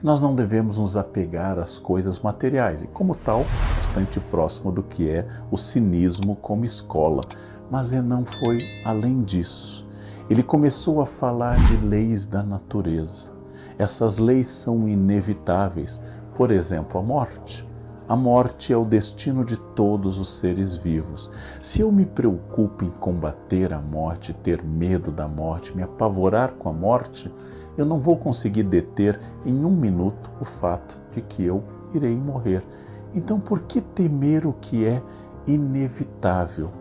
nós não devemos nos apegar às coisas materiais e, como tal, bastante próximo do que é o cinismo como escola. Mas não foi além disso. Ele começou a falar de leis da natureza. Essas leis são inevitáveis. Por exemplo, a morte. A morte é o destino de todos os seres vivos. Se eu me preocupo em combater a morte, ter medo da morte, me apavorar com a morte, eu não vou conseguir deter em um minuto o fato de que eu irei morrer. Então, por que temer o que é inevitável?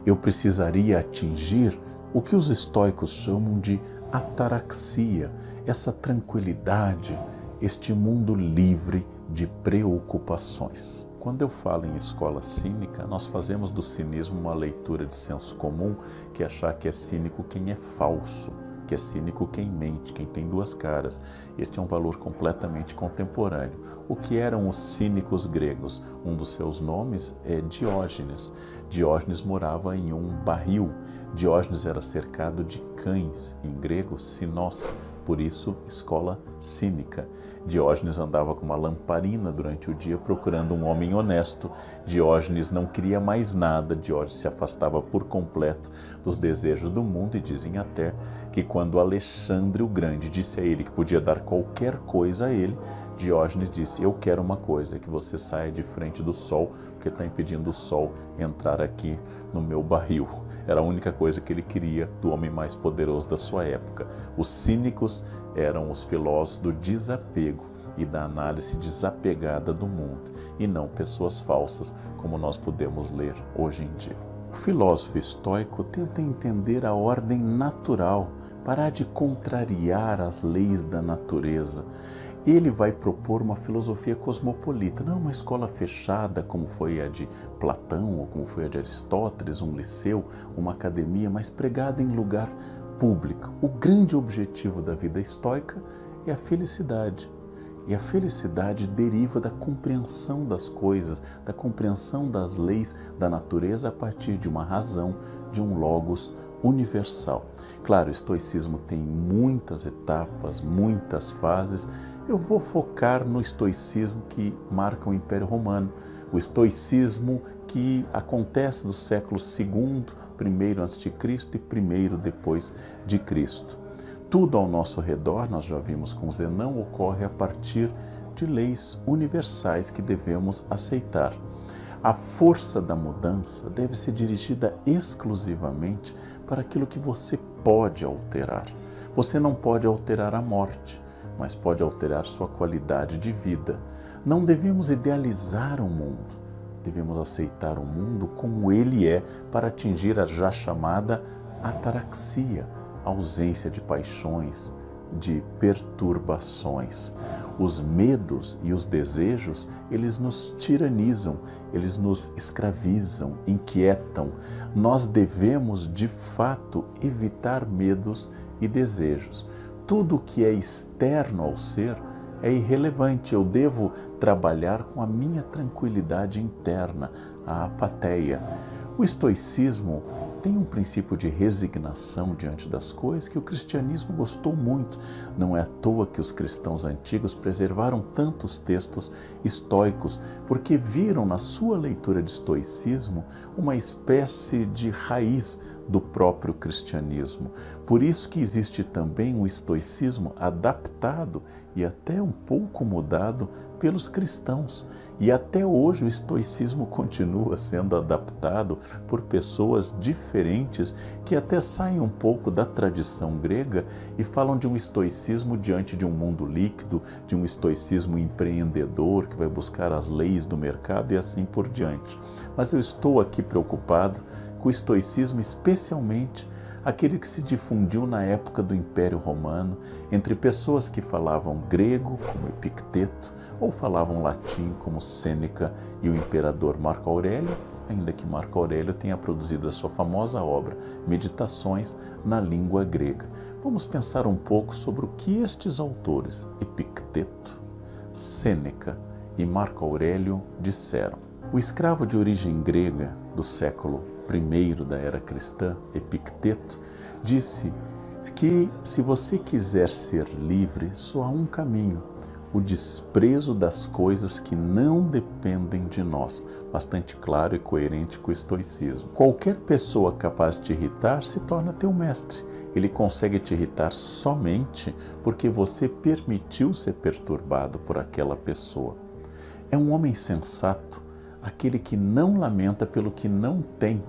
Eu precisaria atingir o que os estoicos chamam de ataraxia, essa tranquilidade, este mundo livre de preocupações. Quando eu falo em escola cínica, nós fazemos do cinismo uma leitura de senso comum, que é achar que é cínico quem é falso, que é cínico quem mente, quem tem duas caras. Este é um valor completamente contemporâneo. O que eram os cínicos gregos? Um dos seus nomes é Diógenes. Diógenes morava em um barril. Diógenes era cercado de cães, em grego, sinós. Por isso, escola cínica. Diógenes andava com uma lamparina durante o dia procurando um homem honesto. Diógenes não queria mais nada. Diógenes se afastava por completo dos desejos do mundo e dizem até que quando Alexandre o Grande disse a ele que podia dar qualquer coisa a ele, Diógenes disse: eu quero uma coisa, que você saia de frente do sol, porque está impedindo o sol entrar aqui no meu barril. Era a única coisa que ele queria do homem mais poderoso da sua época. Os cínicos eram os filósofos do desapego e da análise desapegada do mundo, e não pessoas falsas, como nós podemos ler hoje em dia. O filósofo estoico tenta entender a ordem natural, parar de contrariar as leis da natureza. Ele vai propor uma filosofia cosmopolita, não uma escola fechada como foi a de Platão ou como foi a de Aristóteles, um liceu, uma academia, mas pregada em lugar público. O grande objetivo da vida estoica é a felicidade. E a felicidade deriva da compreensão das coisas, da compreensão das leis da natureza a partir de uma razão, de um logos universal. Claro, o estoicismo tem muitas etapas, muitas fases. Eu vou focar no estoicismo que marca o Império Romano, o estoicismo que acontece do século II, primeiro antes de Cristo e primeiro depois de Cristo. Tudo ao nosso redor, nós já vimos com Zenão, ocorre a partir de leis universais que devemos aceitar. A força da mudança deve ser dirigida exclusivamente para aquilo que você pode alterar. Você não pode alterar a morte, mas pode alterar sua qualidade de vida. Não devemos idealizar o mundo, devemos aceitar o mundo como ele é para atingir a já chamada ataraxia, a ausência de paixões, de perturbações. Os medos e os desejos, eles nos tiranizam, eles nos escravizam, inquietam. Nós devemos, de fato, evitar medos e desejos. Tudo que é externo ao ser é irrelevante. Eu devo trabalhar com a minha tranquilidade interna, a apatheia. O estoicismo tem um princípio de resignação diante das coisas que o cristianismo gostou muito. Não é à toa que os cristãos antigos preservaram tantos textos estoicos, porque viram na sua leitura de estoicismo uma espécie de raiz do próprio cristianismo. Por isso que existe também um estoicismo adaptado e até um pouco mudado pelos cristãos. E até hoje o estoicismo continua sendo adaptado por pessoas diferentes que até saem um pouco da tradição grega e falam de um estoicismo diante de um mundo líquido, de um estoicismo empreendedor que vai buscar as leis do mercado e assim por diante. Mas eu estou aqui preocupado com o estoicismo, especialmente aquele que se difundiu na época do Império Romano, entre pessoas que falavam grego, como Epicteto, ou falavam latim, como Sêneca e o imperador Marco Aurélio, ainda que Marco Aurélio tenha produzido a sua famosa obra Meditações na língua grega. Vamos pensar um pouco sobre o que estes autores, Epicteto, Sêneca e Marco Aurélio, disseram. O escravo de origem grega do século I da era cristã, Epicteto, disse que se você quiser ser livre, só há um caminho. o desprezo das coisas que não dependem de nós. Bastante claro e coerente com o estoicismo. Qualquer pessoa capaz de te irritar se torna teu mestre. Ele consegue te irritar somente porque você permitiu ser perturbado por aquela pessoa. É um homem sensato, aquele que não lamenta pelo que não tem,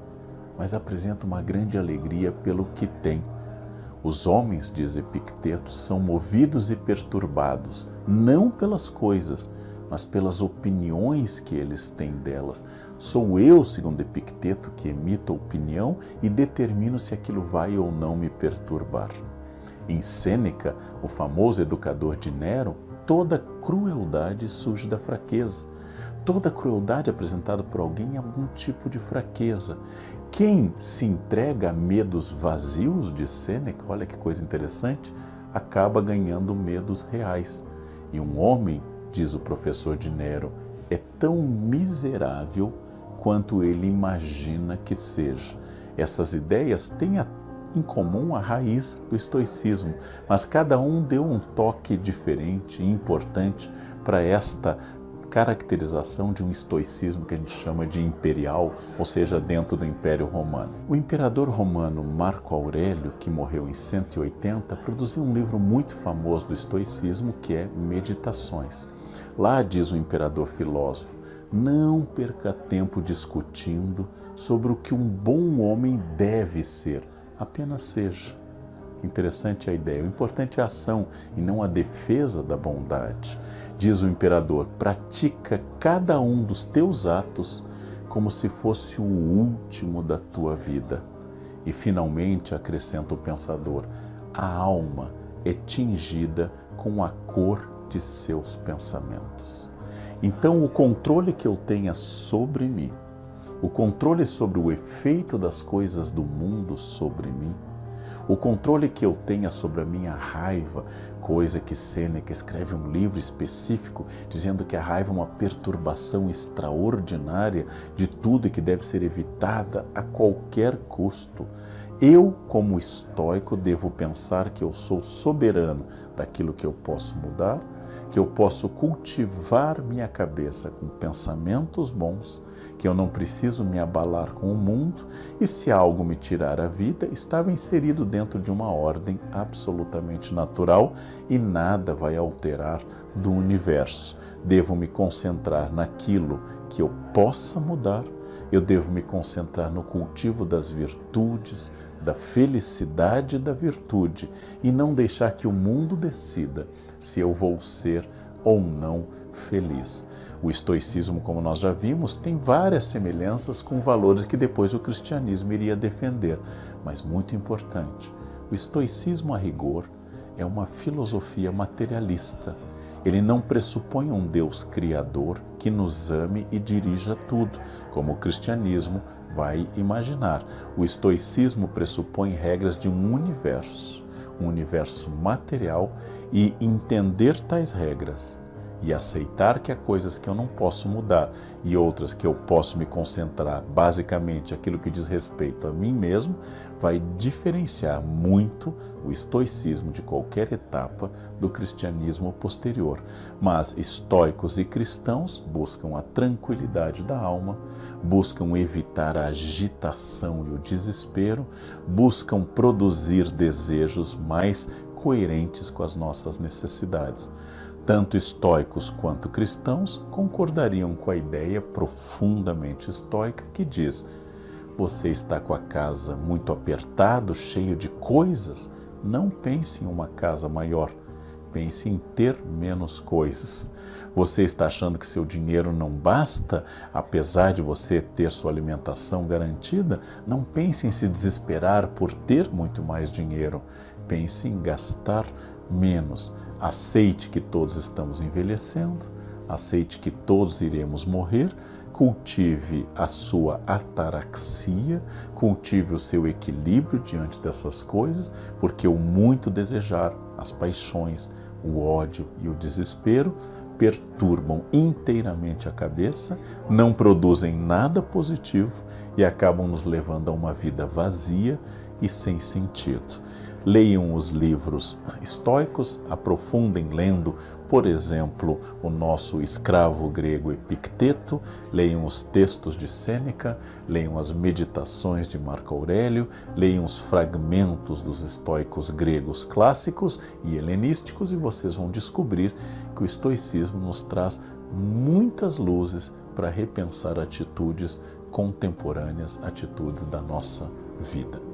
mas apresenta uma grande alegria pelo que tem. Os homens, diz Epicteto, são movidos e perturbados, não pelas coisas, mas pelas opiniões que eles têm delas. Sou eu, segundo Epicteto, que emito a opinião e determino se aquilo vai ou não me perturbar. Em Sêneca, o famoso educador de Nero, toda crueldade surge da fraqueza. Toda crueldade apresentada por alguém é algum tipo de fraqueza. Quem se entrega a medos vazios, de Sêneca, olha que coisa interessante, acaba ganhando medos reais. E um homem, diz o professor de Nero, é tão miserável quanto ele imagina que seja. Essas ideias têm em comum a raiz do estoicismo, mas cada um deu um toque diferente e importante para esta caracterização de um estoicismo que a gente chama de imperial, ou seja, dentro do Império Romano. O imperador romano Marco Aurélio, que morreu em 180, produziu um livro muito famoso do estoicismo, que é Meditações. Lá diz o imperador filósofo: não perca tempo discutindo sobre o que um bom homem deve ser, apenas seja. Interessante a ideia. O importante é a ação e não a defesa da bondade. Diz o imperador: pratica cada um dos teus atos como se fosse o último da tua vida. E finalmente acrescenta o pensador: a alma é tingida com a cor de seus pensamentos. Então, o controle que eu tenha sobre mim, o controle sobre o efeito das coisas do mundo sobre mim, o controle que eu tenha sobre a minha raiva, coisa que Sêneca escreve um livro específico dizendo que a raiva é uma perturbação extraordinária de tudo e que deve ser evitada a qualquer custo. Eu, como estoico, devo pensar que eu sou soberano daquilo que eu posso mudar, que eu posso cultivar minha cabeça com pensamentos bons, que eu não preciso me abalar com o mundo e, se algo me tirar a vida, estava inserido dentro de uma ordem absolutamente natural e nada vai alterar do universo. Devo me concentrar naquilo que eu possa mudar, eu devo me concentrar no cultivo das virtudes, da felicidade e da virtude e não deixar que o mundo decida se eu vou ser ou não feliz. O estoicismo, como nós já vimos, tem várias semelhanças com valores que depois o cristianismo iria defender. Mas muito importante, o estoicismo a rigor é uma filosofia materialista. Ele não pressupõe um Deus criador que nos ame e dirija tudo, como o cristianismo vai imaginar. O estoicismo pressupõe regras de um universo material, e entender tais regras e aceitar que há coisas que eu não posso mudar e outras que eu posso me concentrar, basicamente aquilo que diz respeito a mim mesmo, vai diferenciar muito o estoicismo de qualquer etapa do cristianismo posterior. Mas estoicos e cristãos buscam a tranquilidade da alma, buscam evitar a agitação e o desespero, buscam produzir desejos mais coerentes com as nossas necessidades. Tanto estoicos quanto cristãos concordariam com a ideia profundamente estoica que diz: você está com a casa muito apertado, cheio de coisas? Não pense em uma casa maior, pense em ter menos coisas. Você está achando que seu dinheiro não basta, apesar de você ter sua alimentação garantida? Não pense em se desesperar por ter muito mais dinheiro. Pense em gastar menos. Aceite que todos estamos envelhecendo, aceite que todos iremos morrer, cultive a sua ataraxia, cultive o seu equilíbrio diante dessas coisas, porque o muito desejar, as paixões, o ódio e o desespero perturbam inteiramente a cabeça, não produzem nada positivo e acabam nos levando a uma vida vazia e sem sentido. Leiam os livros estoicos, aprofundem lendo por exemplo, o nosso escravo grego Epicteto, leiam os textos de Sêneca, leiam as meditações de Marco Aurélio, leiam os fragmentos dos estoicos gregos clássicos e helenísticos e vocês vão descobrir que o estoicismo nos traz muitas luzes para repensar atitudes contemporâneas, atitudes da nossa vida.